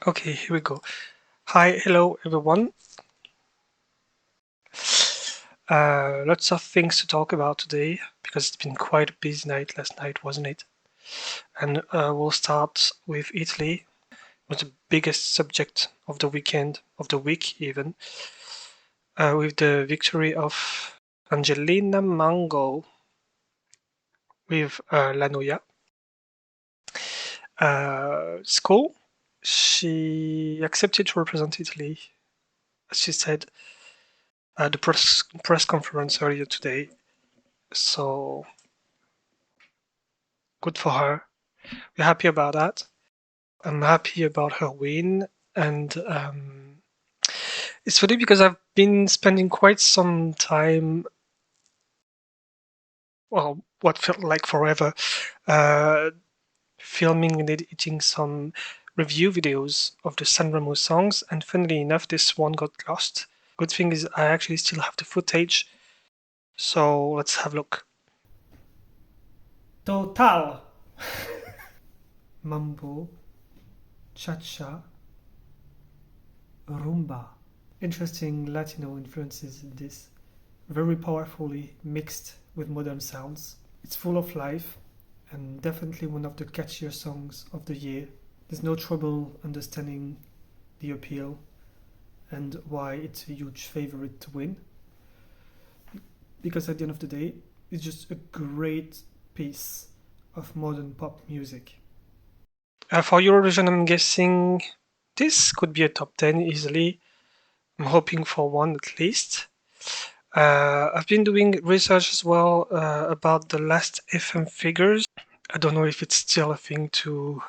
Okay, here we go. Hi, hello everyone. Lots of things to talk about today because it's been quite a busy night last night, wasn't it? And we'll start with Italy. It was the biggest subject of the weekend, of the week even, with the victory of Angelina Mango with La Noia. It's cool. She accepted to represent Italy, as she said at the press conference earlier today. So good for her. We're happy about that. I'm happy about her win, and it's funny because I've been spending quite some time, well, what felt like forever, uh, filming and editing some review videos of the Sanremo songs, and funnily enough, this one got lost. Good thing is I actually still have the footage, so let's have a look. Total. Mambo, cha-cha, rumba. Interesting Latino influences in this, very powerfully mixed with modern sounds. It's full of life and definitely one of the catchier songs of the year. There's no trouble understanding the appeal and why it's a huge favorite to win. Because at the end of the day, it's just a great piece of modern pop music. For Eurovision, I'm guessing this could be a top 10 easily. I'm hoping for one at least. I've been doing research as well about the last FM figures. I don't know if it's still a thing to.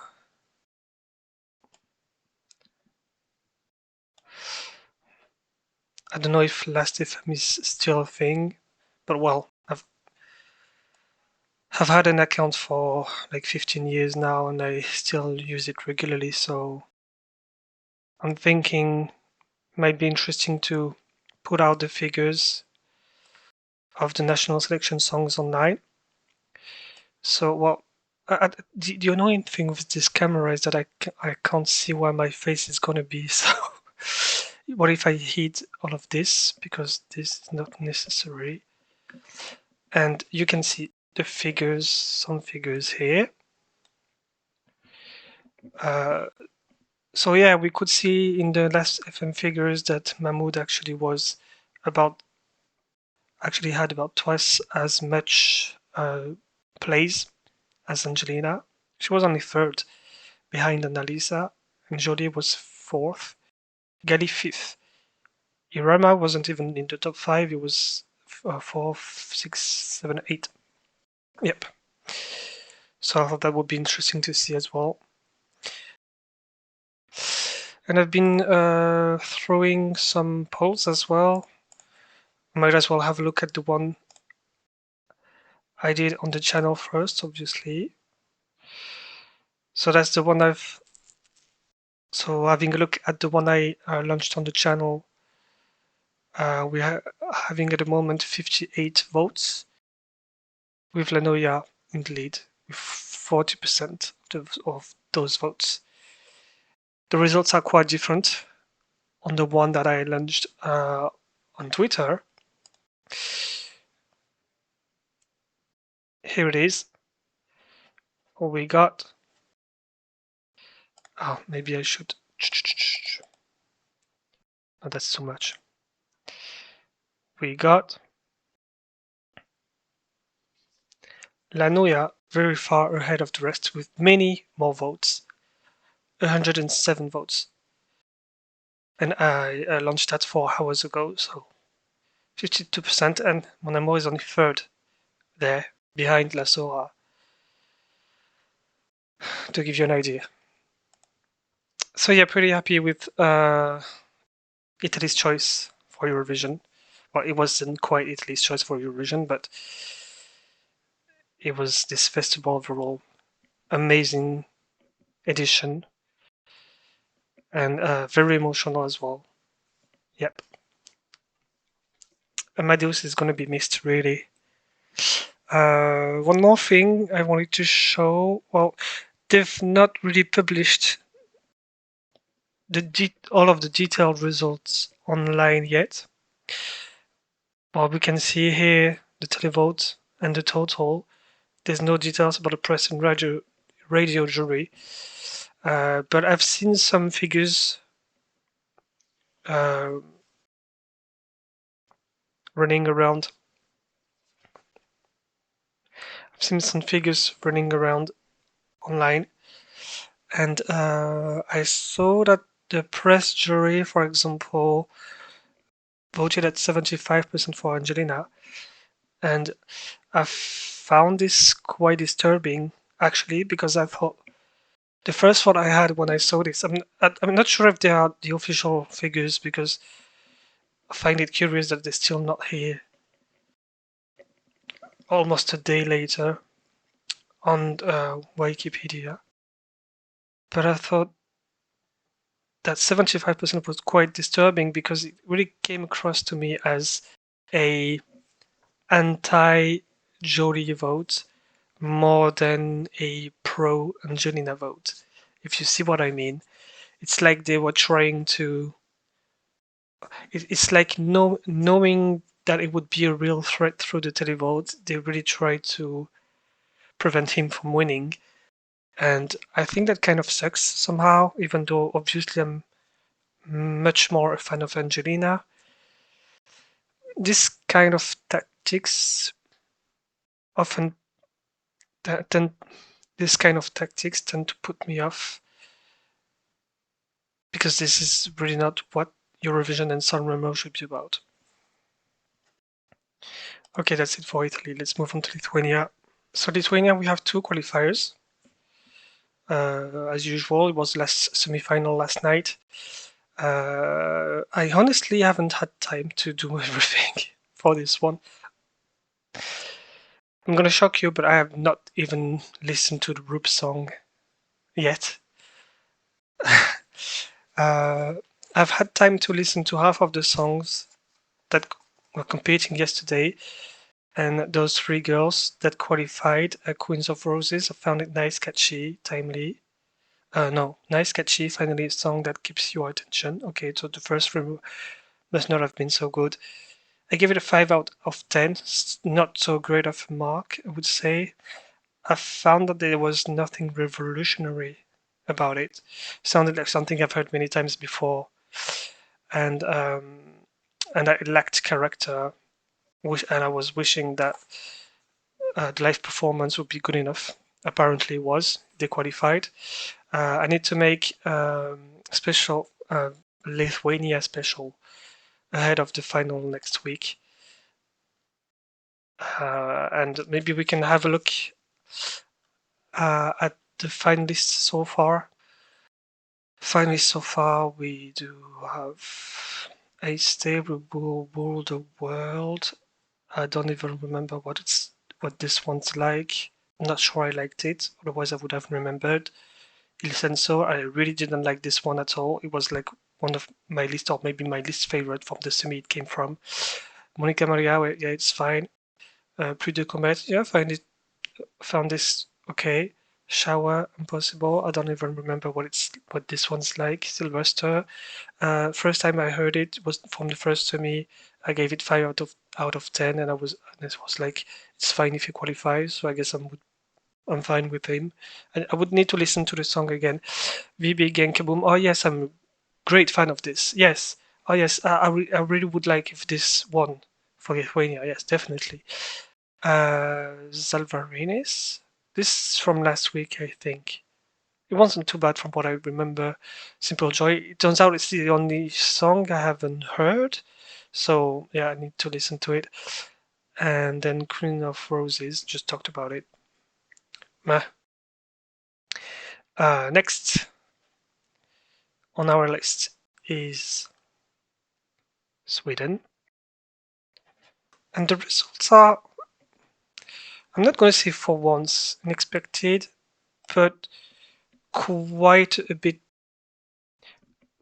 I don't know if last FM is still a thing, but well, I've had an account for like 15 years now, and I still use it regularly. So I'm thinking it might be interesting to put out the figures of the national selection songs online. So well, the annoying thing with this camera is that I can't see where my face is gonna be. So what if I hid all of this because this is not necessary? And you can see the figures, some figures here. Uh, so yeah, we could see in the last FM figures that Mahmoud about actually had about twice as much plays as Angelina. She was only third behind Annalisa, and Jolie was fourth, Gali fifth. Irama wasn't even in the top five, it was fourth, six, seven, eight. Yep. So I thought that would be interesting to see as well. And I've been throwing some polls as well. Might as well have a look at the one I did on the channel first, obviously. So that's the one I've. So having a look at the one I launched on the channel, we are having at the moment 58 votes, with Lanoya in the lead with 40% of those votes. The results are quite different on the one that I launched on Twitter. Here it is. We got. Oh, maybe I should. Oh, that's too much. We got Lanoya very far ahead of the rest with many more votes, 107 votes. And I launched that 4 hours ago, so 52%, and Mon Amour is only third there, behind La Sora, to give you an idea. So yeah, pretty happy with Italy's choice for Eurovision. Well, it wasn't quite Italy's choice for Eurovision, but it was this festival overall. Amazing edition, and very emotional as well. Yep. Amadeus is going to be missed, really. One more thing I wanted to show. Well, they've not really published all of the detailed results online yet. But we can see here the televote and the total. There's no details about the press and radio jury, but I've seen some figures uh, running around. I've seen some figures running around online, and I saw that the press jury, for example, voted at 75% for Angelina, and I found this quite disturbing actually because I thought the first thought I had when I saw this, I'm not sure if they are the official figures because I find it curious that they're still not here almost a day later on Wikipedia. But I thought that 75% was quite disturbing because it really came across to me as a anti-Jolie vote more than a pro-Angelina vote. If you see what I mean, it's like they were trying to. It's like knowing that it would be a real threat through the televote, they really tried to prevent him from winning. And I think that kind of sucks somehow, even though obviously I'm much more a fan of Angelina. This kind of tactics often tend this kind of tactics tend to put me off because this is really not what Eurovision and Sanremo should be about. Okay, that's it for Italy. Let's move on to Lithuania. So Lithuania, we have two qualifiers. As usual, it was last semi-final last night. I honestly haven't had time to do everything for this one. I'm gonna shock you, but I have not even listened to the group song yet. uh, I've had time to listen to half of the songs that were competing yesterday, and those three girls that qualified, Queens of Roses, I found it nice, catchy, timely. No, nice, catchy, finally a song that keeps your attention. Okay, so the first three must not have been so good. I give it a 5 out of 10. It's not so great of a mark, I would say. I found that there was nothing revolutionary about it. It sounded like something I've heard many times before, and it lacked character. And I was wishing that the live performance would be good enough. Apparently, it was. They qualified. I need to make special Lithuania special ahead of the final next week, and maybe we can have a look at the finalists so far. Finally, so far we do have a stable rule the world. I don't even remember what this one's like. I'm not sure I liked it, otherwise I would have remembered. Il Senso, I really didn't like this one at all. It was like one of my least, or maybe my least favorite from the semi it came from. Monica Maria, yeah, it's fine. Plus de Combat, yeah, found this okay. Shower, Impossible. I don't even remember what this one's like. Sylvester. First time I heard it was from the first semi. I gave it 5 out of 10, and this was like it's fine if you qualify. So I guess I'm fine with him. And I would need to listen to the song again. VB Gang Kaboom. Oh yes, I'm a great fan of this. Yes. Oh yes, I really would like if this won for Lithuania. Yes, definitely. Zalvarines. This is from last week, I think. It wasn't too bad from what I remember. Simple Joy. It turns out it's the only song I haven't heard. So yeah, I need to listen to it. And then Queen of Roses, just talked about it. Meh. Next on our list is Sweden. And the results are, I'm not going to say for once unexpected, but quite a bit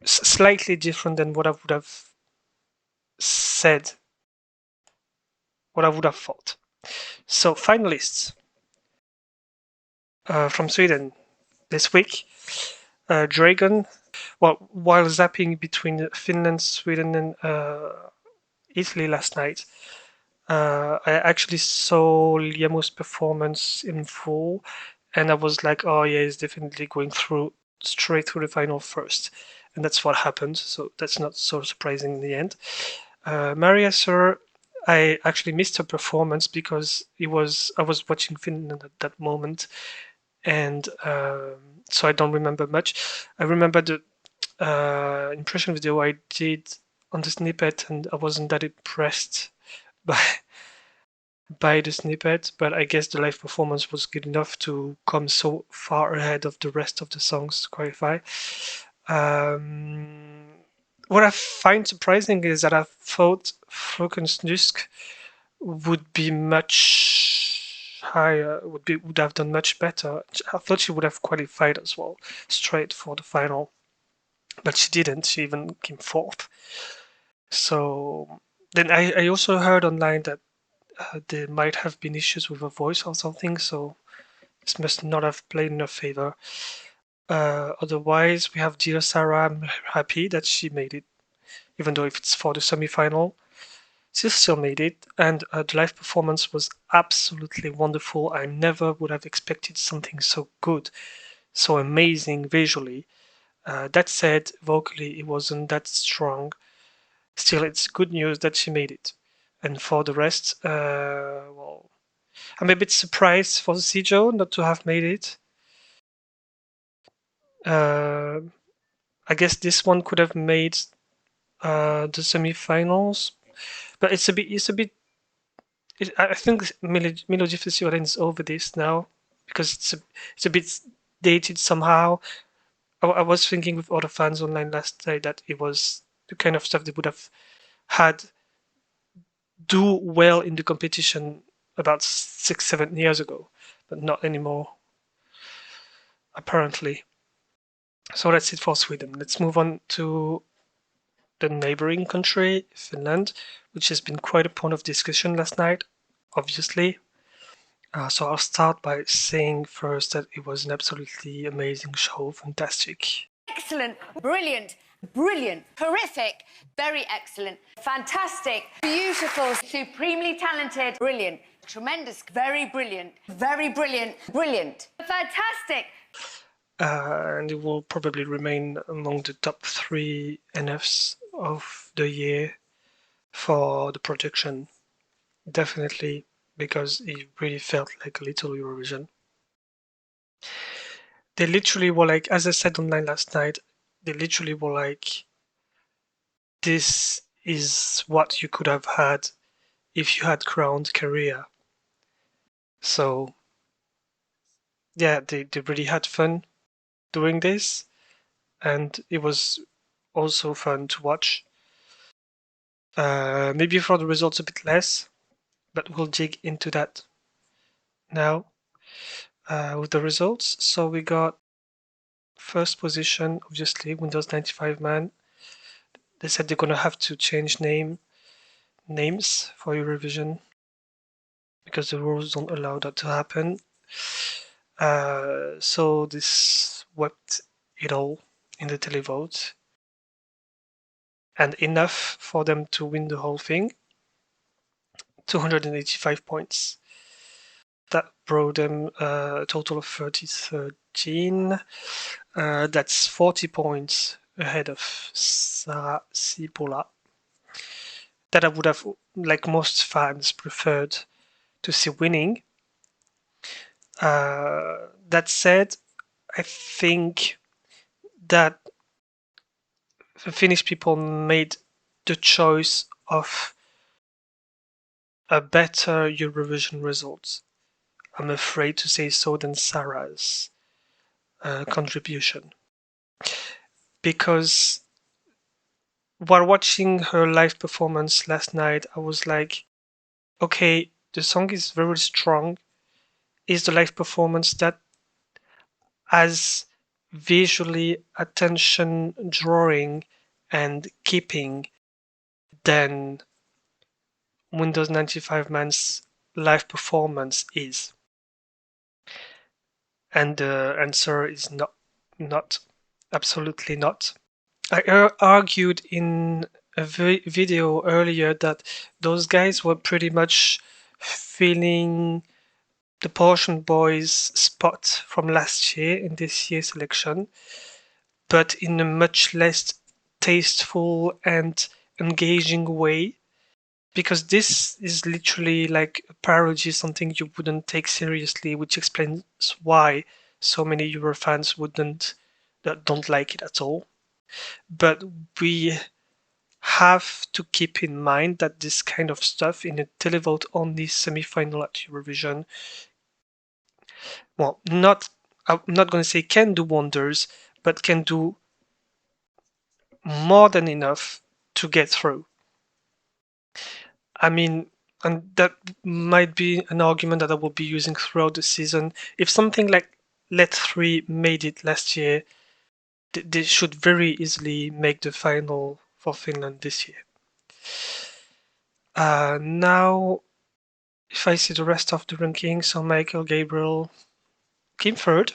slightly different than what I would have said, what I would have thought. So, finalists from Sweden this week Dragon. well, while zapping between Finland, Sweden, and Italy last night, I actually saw Liamo's performance in full, and I was like, oh yeah, he's definitely going through straight through the final first, and that's what happened. So that's not so surprising in the end. Maria Sir, I actually missed her performance because I was watching Finland at that moment, and so I don't remember much. I remember the impression video I did on the snippet, and I wasn't that impressed by the snippet, but I guess the live performance was good enough to come so far ahead of the rest of the songs to qualify. Um, what I find surprising is that I thought Frokensnusk would be much higher, would have done much better. I thought she would have qualified as well, straight for the final, but she didn't. She even came fourth. So then I also heard online that there might have been issues with her voice or something, so this must not have played in her favor. Otherwise, we have Dear Sarah. I'm happy that she made it, even though if it's for the semi-final, she still made it, and the live performance was absolutely wonderful. I never would have expected something so good, so amazing visually. That said, vocally it wasn't that strong. Still, it's good news that she made it. And for the rest, well, I'm a bit surprised for Sijo not to have made it. Uh, I guess this one could have made the semi-finals, but I think Melody Festival is over this now because it's a bit dated somehow. I was thinking with other fans online last day that it was the kind of stuff they would have had do well in the competition about 6, 7 years ago, but not anymore apparently. So that's it for Sweden. Let's move on to the neighboring country, Finland, which has been quite a point of discussion last night, obviously. So I'll start by saying first that it was an absolutely amazing show, fantastic. Excellent, brilliant, brilliant, terrific, very excellent, fantastic, beautiful, supremely talented, brilliant, tremendous, very brilliant, brilliant, fantastic. And it will probably remain among the top 3 NFs of the year for the production. Definitely, because it really felt like a little Eurovision. They literally were like, as I said online last night, they literally were like, this is what you could have had if you had crowned Korea. So, yeah, they really had fun doing this, and it was also fun to watch. Maybe for the results a bit less, but we'll dig into that now with the results. So we got first position, obviously, Windows 95 Man. They said they're gonna have to change names for Eurovision because the rules don't allow that to happen. So this swept it all in the televote, and enough for them to win the whole thing. 285 points. That brought them a total of 13. That's 40 points ahead of Sarah Sipola. That I would have, like most fans, preferred to see winning. That said, I think that the Finnish people made the choice of a better Eurovision result. I'm afraid to say so than Sarah's contribution. Because while watching her live performance last night, I was like, okay, the song is very strong. Is the live performance that as visually attention drawing and keeping than Windows 95 Man's live performance is? And the answer is not, absolutely not. I argued in a video earlier that those guys were pretty much filling the Portion Boys spot from last year in this year's election, but in a much less tasteful and engaging way. Because this is literally like a parody, something you wouldn't take seriously, which explains why so many Euro fans don't like it at all. But we have to keep in mind that this kind of stuff in a televote only semi-final at Eurovision, well, I'm not going to say can do wonders, but can do more than enough to get through. I mean, and that might be an argument that I will be using throughout the season. If something like Let 3 made it last year, they should very easily make the final for Finland this year. Now, if I see the rest of the ranking, so Michael Gabriel came third,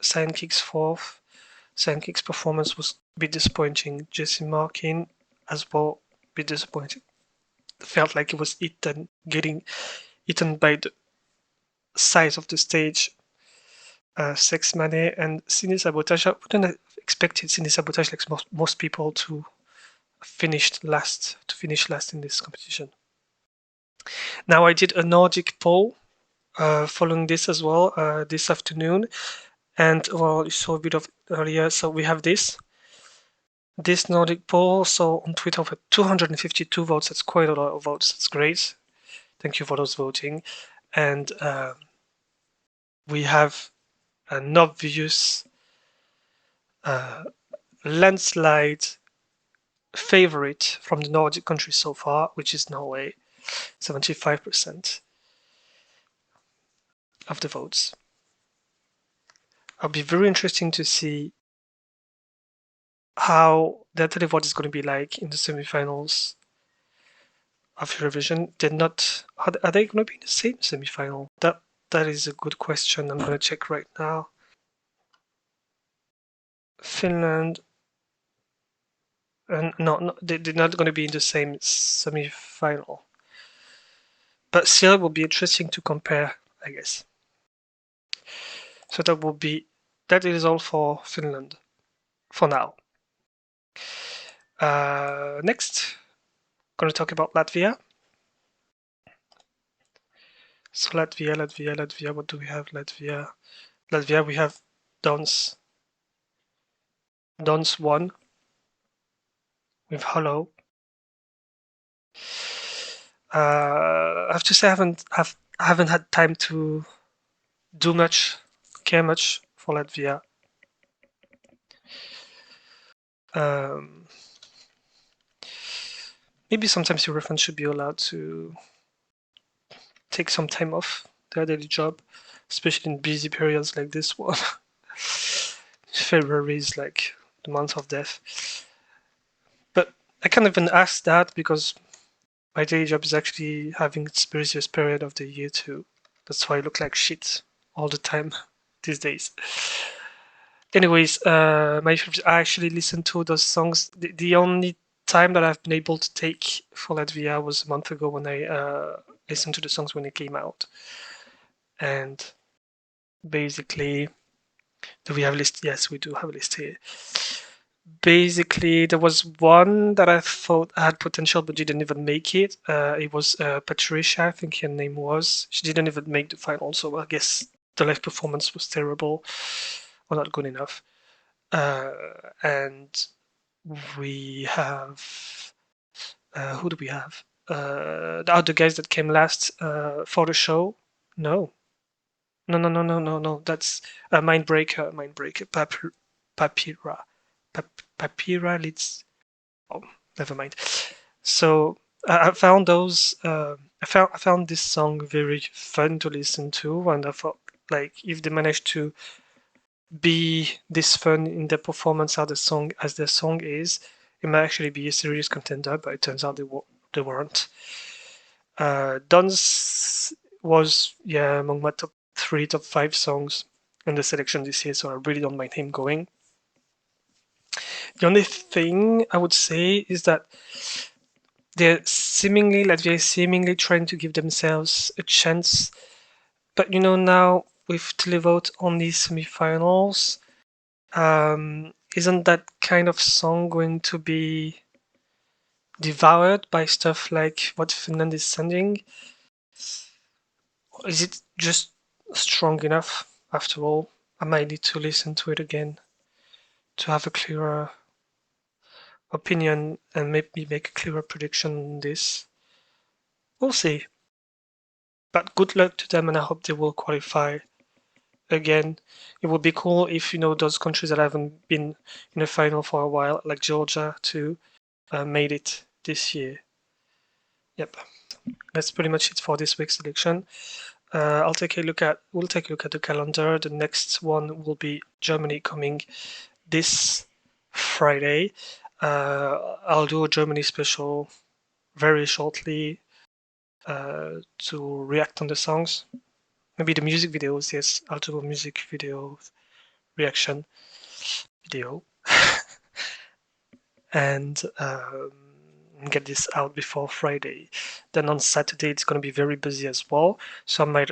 Sidekicks fourth. Sidekicks' performance was a bit disappointing. Jesse Markin as well, a bit disappointing. Felt like it was getting eaten by the size of the stage. Sex Money and Cine Sabotage. I wouldn't have expected Cine Sabotage, like most people, to finish last in this competition. Now I did a Nordic poll following this as well this afternoon, and well, you saw a bit of earlier. So we have this Nordic poll. So on Twitter, we had 252 votes. That's quite a lot of votes. That's great. Thank you for those voting. And we have an obvious landslide favorite from the Nordic countries so far, which is Norway, 75% of the votes. It'll be very interesting to see how the televote is going to be like in the semifinals of Eurovision. Are they going to be in the same semifinal? That is a good question. I'm going to check right now. Finland. No, they're not going to be in the same semi-final. But still, it will be interesting to compare, I guess. So that is all for Finland for now. Next, going to talk about Latvia. So Latvia. What do we have? Latvia. We have Dons 1 with Hello. I have to say I haven't had time to care much for Latvia. Maybe sometimes your reference should be allowed to take some time off their daily job, especially in busy periods like this one. February is like the month of death. But I can't even ask that because my daily job is actually having its busiest period of the year too. That's why I look like shit all the time these days. Anyways, I actually listened to those songs. The only time that I've been able to take for Latvia was a month ago when I listened to the songs when they came out. And basically, do we have a list? Yes, we do have a list here. Basically, there was one that I thought had potential but didn't even make it. It was Patricia, I think her name was. She didn't even make the final, so I guess the live performance was terrible or not good enough. And we have who do we have? The other guys that came last for the show. No. That's Mindbreaker. Papira. Papira leads. Oh, never mind. So I found those. I found this song very fun to listen to, and I thought like if they managed to be this fun in their performance as their song is, it might actually be a serious contender. But it turns out they weren't. Don's was among my top 5 songs in the selection this year, so I really don't mind him going. The only thing I would say is that they're seemingly trying to give themselves a chance. But now with televote only semifinals, isn't that kind of song going to be devoured by stuff like what Finland is sending? Is it just strong enough after all? I might need to listen to it again to have a clearer opinion and maybe make a clearer prediction on this. We'll see. But good luck to them, and I hope they will qualify again. It would be cool if those countries that haven't been in the final for a while, like Georgia too, made it this year. Yep, that's pretty much it for this week's selection. We'll take a look at the calendar. The next one will be Germany coming this Friday. I'll do a Germany special very shortly to react on the songs. Maybe the music videos. Yes, I'll do a music video reaction video and get this out before Friday. Then on Saturday it's going to be very busy as well, so I might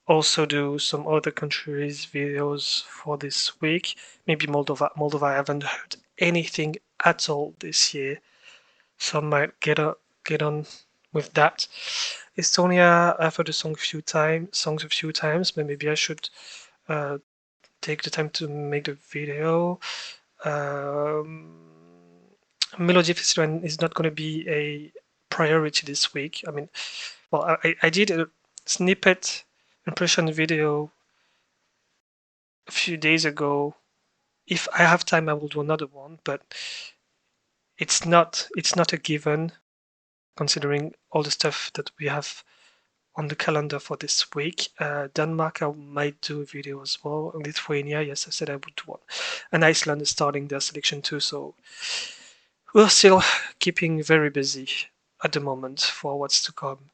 also do some other countries videos for this week. Maybe Moldova I haven't heard anything at all this year, so I might get on with that. Estonia, I've heard the songs a few times, but maybe I should take the time to make the video. Melody Festival is not going to be a priority this week. I mean, well, I did a snippet impression video a few days ago. If I have time, I will do another one, but it's not a given considering all the stuff that we have on the calendar for this week. Denmark, I might do a video as well. Lithuania, yes, I said I would do one. And Iceland is starting their selection too, so we're still keeping very busy at the moment for what's to come.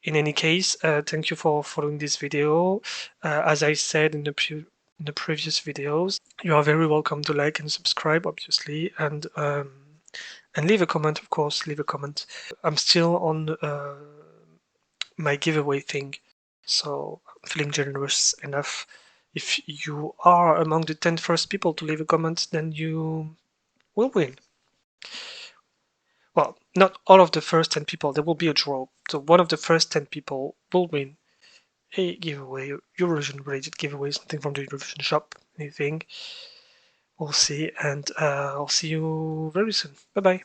In any case, thank you for following this video. As I said in the previous videos, you are very welcome to like and subscribe, obviously, and leave a comment, of course. Leave a comment. I'm still on my giveaway thing, so I'm feeling generous enough. If you are among the 10 first people to leave a comment, then you will win. Well, not all of the first 10 people, there will be a draw. So one of the first 10 people will win a giveaway, Eurovision related giveaway, something from the Eurovision shop, anything. We'll see, and I'll see you very soon. Bye bye.